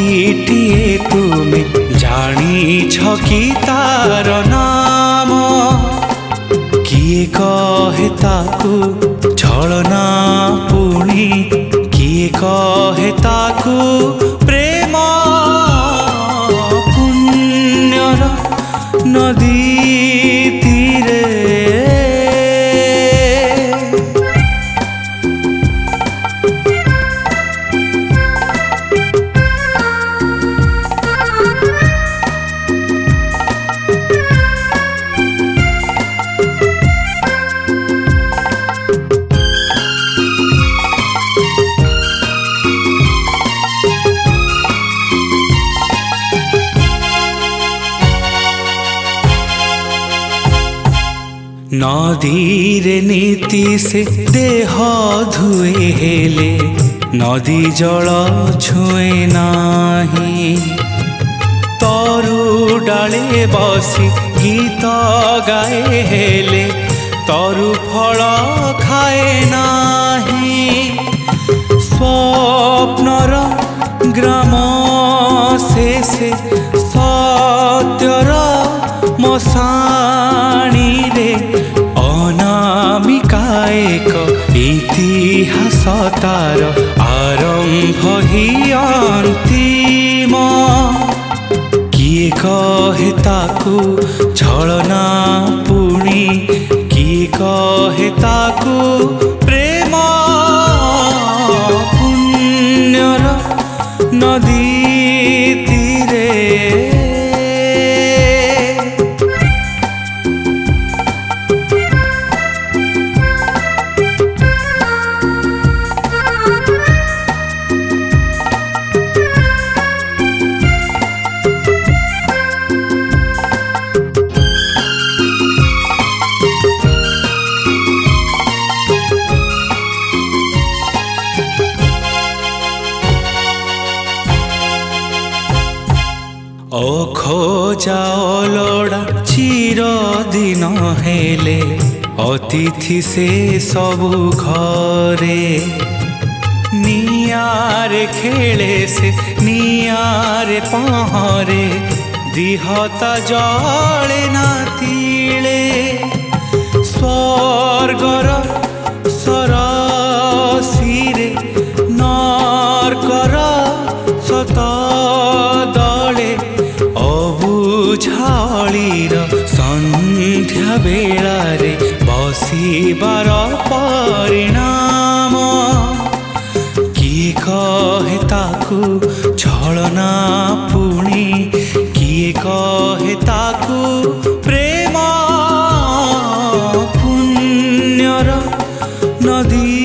पक्षीटिए तुमे जानिछ कि तार नाम किए कहे ताकू छलना पुणी किए कहे ताकू प्रेम पुण्यर नदी तीरे नदीरे नीति से देह धुए हेले नदी जल छुए नाही तरु डाले बसी गीत गाए हेले तरु फल खाए नाही स्वप्नर ग्राम शेषे सत्यर मशाणी रे अनामिका एक इतिहास तार आरंभ ही अंतिम किए कहे ताकू छलना पुणी किए कहे ताकू प्रेम पुण्यर नदी तीरे खोजा लोड़ा चिर दिन हेले अतिथि से सबु घरे नियारे खेले से नियारे पहरे दिहता जले ना तीले स्वर्गर सरसीरे नरकर सत झाड़ीर संध्या बेलारे बसिबार परिणाम किए कहे ताकू छलना पुणी किए कहे ताकू प्रेम पुण्यर नदी